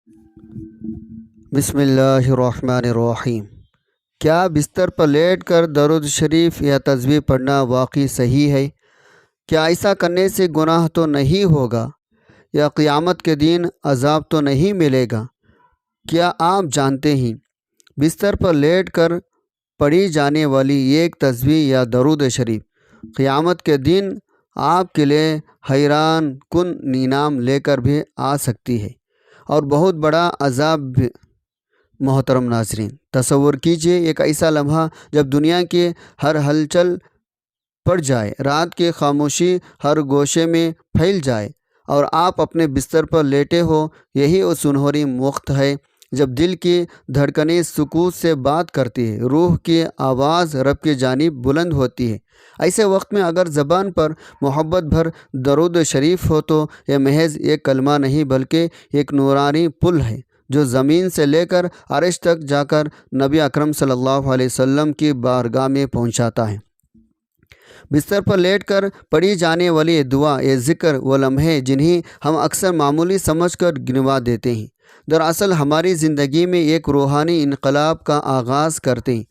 بسم اللہ الرحمن الرحیم۔ کیا بستر پر لیٹ کر درود شریف یا تسبیح پڑھنا واقعی صحیح ہے؟ کیا ایسا کرنے سے گناہ تو نہیں ہوگا یا قیامت کے دن عذاب تو نہیں ملے گا؟ کیا آپ جانتے ہیں بستر پر لیٹ کر پڑھی جانے والی ایک تسبیح یا درود شریف قیامت کے دن آپ کے لیے حیران کن انعام لے کر بھی آ سکتی ہے اور بہت بڑا عذاب بھی۔ محترم ناظرین، تصور کیجئے ایک ایسا لمحہ جب دنیا کی ہر ہلچل پڑ جائے، رات کی خاموشی ہر گوشے میں پھیل جائے اور آپ اپنے بستر پر لیٹے ہو۔ یہی وہ سنہری وقت ہے جب دل کی دھڑکنیں سکوت سے بات کرتی ہے، روح کی آواز رب کی جانب بلند ہوتی ہے۔ ایسے وقت میں اگر زبان پر محبت بھر درود شریف ہو تو یہ محض ایک کلمہ نہیں بلکہ ایک نورانی پل ہے جو زمین سے لے کر عرش تک جا کر نبی اکرم صلی اللہ علیہ وسلم کی بارگاہ میں پہنچاتا ہے۔ بستر پر لیٹ کر پڑھی جانے والی دعا، یہ ذکر، وہ لمحے جنہیں ہم اکثر معمولی سمجھ کر گنوا دیتے ہیں، دراصل ہماری زندگی میں ایک روحانی انقلاب کا آغاز کرتے ہیں۔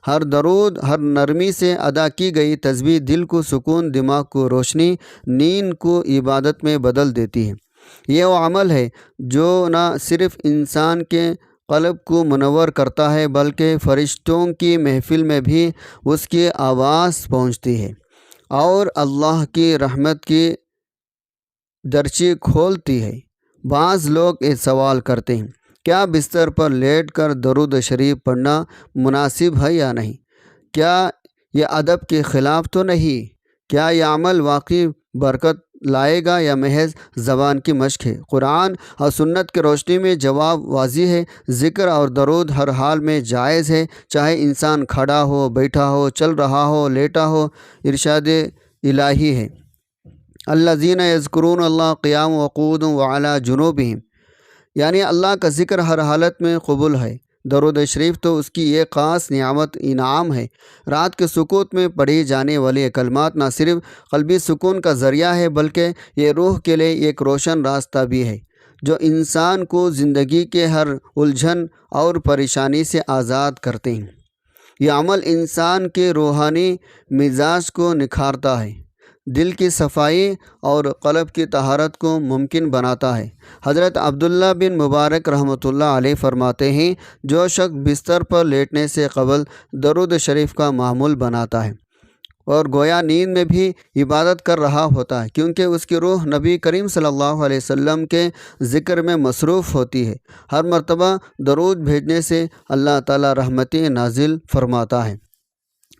ہر درود، ہر نرمی سے ادا کی گئی تسبیح دل کو سکون، دماغ کو روشنی، نیند کو عبادت میں بدل دیتی ہے۔ یہ وہ عمل ہے جو نہ صرف انسان کے قلب کو منور کرتا ہے بلکہ فرشتوں کی محفل میں بھی اس کی آواز پہنچتی ہے اور اللہ کی رحمت کی درچی کھولتی ہے۔ بعض لوگ یہ سوال کرتے ہیں، کیا بستر پر لیٹ کر درود شریف پڑھنا مناسب ہے یا نہیں؟ کیا یہ ادب کے خلاف تو نہیں؟ کیا یہ عمل واقعی برکت لائے گا یا محض زبان کی مشق ہے؟ قرآن اور سنت کی روشنی میں جواب واضح ہے۔ ذکر اور درود ہر حال میں جائز ہے، چاہے انسان کھڑا ہو، بیٹھا ہو، چل رہا ہو، لیٹا ہو۔ ارشاد الہی ہے، الذین یذکرون اللہ قیام وقعودا وعلی جنوبہم، یعنی اللہ کا ذکر ہر حالت میں قبول ہے۔ درود شریف تو اس کی ایک خاص نعمت انعام ہے۔ رات کے سکوت میں پڑھی جانے والی یہ کلمات نہ صرف قلبی سکون کا ذریعہ ہے بلکہ یہ روح کے لیے ایک روشن راستہ بھی ہے جو انسان کو زندگی کے ہر الجھن اور پریشانی سے آزاد کرتے ہیں۔ یہ عمل انسان کے روحانی مزاج کو نکھارتا ہے، دل کی صفائی اور قلب کی طہارت کو ممکن بناتا ہے۔ حضرت عبداللہ بن مبارک رحمۃ اللہ علیہ فرماتے ہیں، جو شخص بستر پر لیٹنے سے قبل درود شریف کا معمول بناتا ہے اور گویا نیند میں بھی عبادت کر رہا ہوتا ہے، کیونکہ اس کی روح نبی کریم صلی اللہ علیہ وسلم کے ذکر میں مصروف ہوتی ہے۔ ہر مرتبہ درود بھیجنے سے اللہ تعالی رحمتیں نازل فرماتا ہے،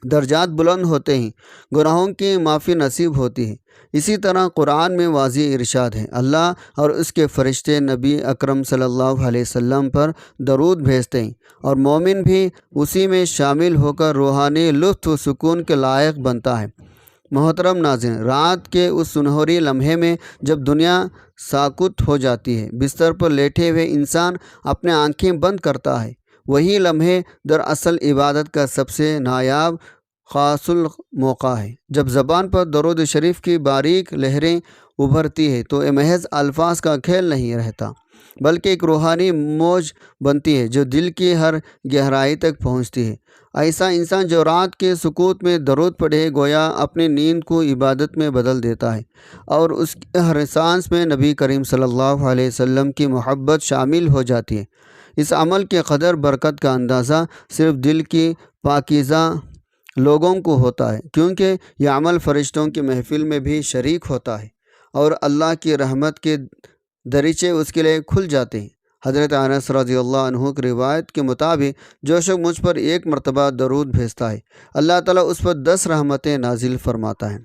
درجات بلند ہوتے ہیں، گناہوں کی معافی نصیب ہوتی ہے۔ اسی طرح قرآن میں واضح ارشاد ہے، اللہ اور اس کے فرشتے نبی اکرم صلی اللہ علیہ وسلم پر درود بھیجتے ہیں اور مومن بھی اسی میں شامل ہو کر روحانی لطف و سکون کے لائق بنتا ہے۔ محترم ناظرین، رات کے اس سنہری لمحے میں جب دنیا ساکت ہو جاتی ہے، بستر پر لیٹے ہوئے انسان اپنے آنکھیں بند کرتا ہے، وہی لمحے دراصل عبادت کا سب سے نایاب خاص موقع ہے۔ جب زبان پر درود شریف کی باریک لہریں ابھرتی ہے تو یہ محض الفاظ کا کھیل نہیں رہتا بلکہ ایک روحانی موج بنتی ہے جو دل کی ہر گہرائی تک پہنچتی ہے۔ ایسا انسان جو رات کے سکوت میں درود پڑھے گویا اپنی نیند کو عبادت میں بدل دیتا ہے اور اس کے ہر سانس میں نبی کریم صلی اللہ علیہ وسلم کی محبت شامل ہو جاتی ہے۔ اس عمل کے قدر برکت کا اندازہ صرف دل کی پاکیزہ لوگوں کو ہوتا ہے، کیونکہ یہ عمل فرشتوں کی محفل میں بھی شریک ہوتا ہے اور اللہ کی رحمت کے دریچے اس کے لیے کھل جاتے ہیں۔ حضرت انس رضی اللہ عنہ کی روایت کے مطابق، جو شخص مجھ پر ایک مرتبہ درود بھیجتا ہے، اللہ تعالیٰ اس پر 10 رحمتیں نازل فرماتا ہے۔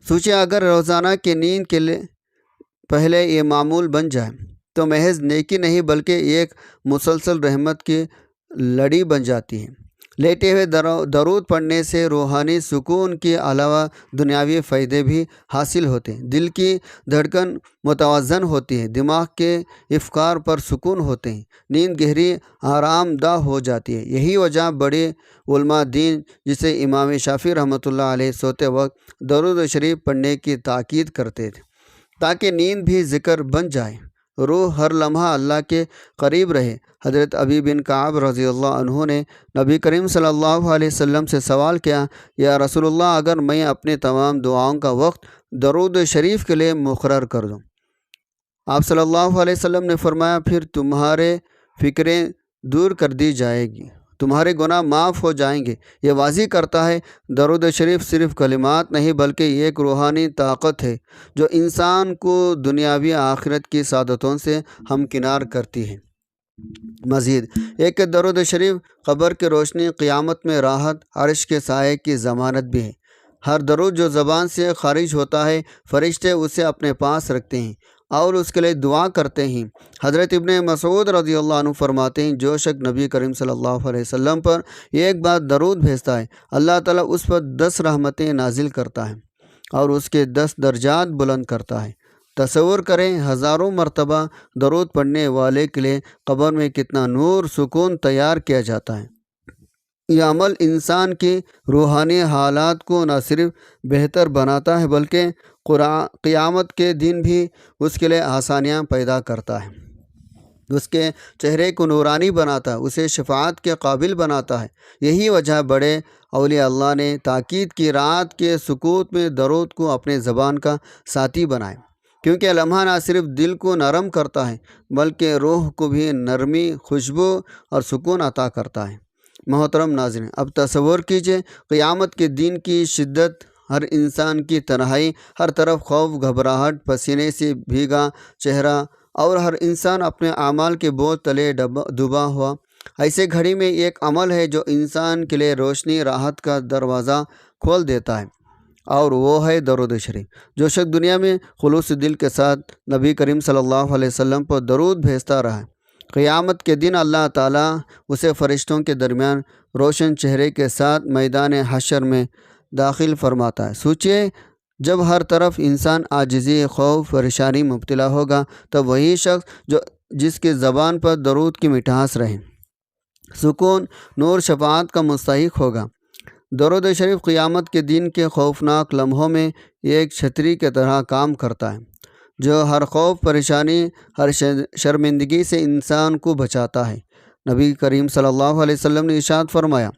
سوچیں، اگر روزانہ کی نیند کے لیے پہلے یہ معمول بن جائے تو محض نیکی نہیں بلکہ ایک مسلسل رحمت کی لڑی بن جاتی ہے۔ لیٹے ہوئے درود پڑھنے سے روحانی سکون کے علاوہ دنیاوی فائدے بھی حاصل ہوتے ہیں۔ دل کی دھڑکن متوازن ہوتی ہے، دماغ کے افکار پر سکون ہوتے ہیں، نیند گہری آرام دہ ہو جاتی ہے۔ یہی وجہ بڑے علماء دین جسے امام شافعی رحمۃ اللہ علیہ سوتے وقت درود شریف پڑھنے کی تاکید کرتے تھے تاکہ نیند بھی ذکر بن جائے۔ روح ہر لمحہ اللہ کے قریب رہے۔ حضرت ابی بن کعب رضی اللہ عنہ نے نبی کریم صلی اللہ علیہ وسلم سے سوال کیا، یا رسول اللہ، اگر میں اپنے تمام دعاؤں کا وقت درود شریف کے لیے مقرر کر دوں؟ آپ صلی اللہ علیہ وسلم نے فرمایا، پھر تمہارے فکریں دور کر دی جائے گی، تمہارے گناہ معاف ہو جائیں گے۔ یہ واضح کرتا ہے درود شریف صرف کلمات نہیں بلکہ یہ ایک روحانی طاقت ہے جو انسان کو دنیاوی آخرت کی سعادتوں سے ہمکنار کرتی ہے۔ مزید ایک درود شریف قبر کی روشنی، قیامت میں راحت، عرش کے سائے کی ضمانت بھی ہے۔ ہر درود جو زبان سے خارج ہوتا ہے، فرشتے اسے اپنے پاس رکھتے ہیں اور اس کے لیے دعا کرتے ہیں۔ حضرت ابن مسعود رضی اللہ عنہ فرماتے ہیں، جو شخص نبی کریم صلی اللہ علیہ وسلم پر ایک بار درود بھیجتا ہے، اللہ تعالیٰ اس پر 10 رحمتیں نازل کرتا ہے اور اس کے 10 درجات بلند کرتا ہے۔ تصور کریں، ہزاروں مرتبہ درود پڑھنے والے کے لیے قبر میں کتنا نور، سکون تیار کیا جاتا ہے۔ یہ عمل انسان کی روحانی حالات کو نہ صرف بہتر بناتا ہے بلکہ قیامت کے دن بھی اس کے لیے آسانیاں پیدا کرتا ہے، اس کے چہرے کو نورانی بناتا ہے، اسے شفاعت کے قابل بناتا ہے۔ یہی وجہ بڑے اولیاء اللہ نے تاکید کی رات کے سکوت میں درود کو اپنے زبان کا ساتھی بنائے، کیونکہ لمحہ نہ صرف دل کو نرم کرتا ہے بلکہ روح کو بھی نرمی، خوشبو اور سکون عطا کرتا ہے۔ محترم ناظرین، اب تصور کیجئے قیامت کے دن کی شدت، ہر انسان کی تنہائی، ہر طرف خوف، گھبراہٹ، پسینے سے بھیگا چہرہ اور ہر انسان اپنے اعمال کے بوجھ تلے دبا ہوا۔ ایسے گھڑی میں ایک عمل ہے جو انسان کے لیے روشنی، راحت کا دروازہ کھول دیتا ہے، اور وہ ہے درود شریف۔ جو شخص دنیا میں خلوص دل کے ساتھ نبی کریم صلی اللہ علیہ وسلم پر درود بھیجتا رہا، قیامت کے دن اللہ تعالیٰ اسے فرشتوں کے درمیان روشن چہرے کے ساتھ میدان حشر میں داخل فرماتا ہے۔ سوچئے، جب ہر طرف انسان عاجزی، خوف، پریشانی مبتلا ہوگا، تب وہی شخص جس کی زبان پر درود کی مٹھاس رہے، سکون، نور، شفاعت کا مستحق ہوگا۔ درود شریف قیامت کے دن کے خوفناک لمحوں میں ایک چھتری کی طرح کام کرتا ہے، جو ہر خوف، پریشانی، ہر شرمندگی سے انسان کو بچاتا ہے۔ نبی کریم صلی اللہ علیہ وسلم نے ارشاد فرمایا،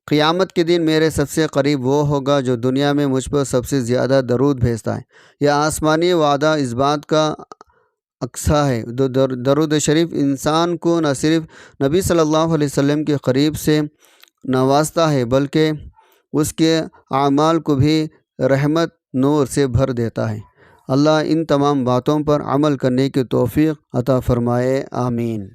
قیامت کے دن میرے سب سے قریب وہ ہوگا جو دنیا میں مجھ پر سب سے زیادہ درود بھیجتا ہے۔ یہ آسمانی وعدہ اس بات کا عکاسہ ہے۔ درود شریف انسان کو نہ صرف نبی صلی اللہ علیہ وسلم کے قریب سے نوازتا ہے بلکہ اس کے اعمال کو بھی رحمت، نور سے بھر دیتا ہے۔ اللہ ان تمام باتوں پر عمل کرنے کی توفیق عطا فرمائے، آمین۔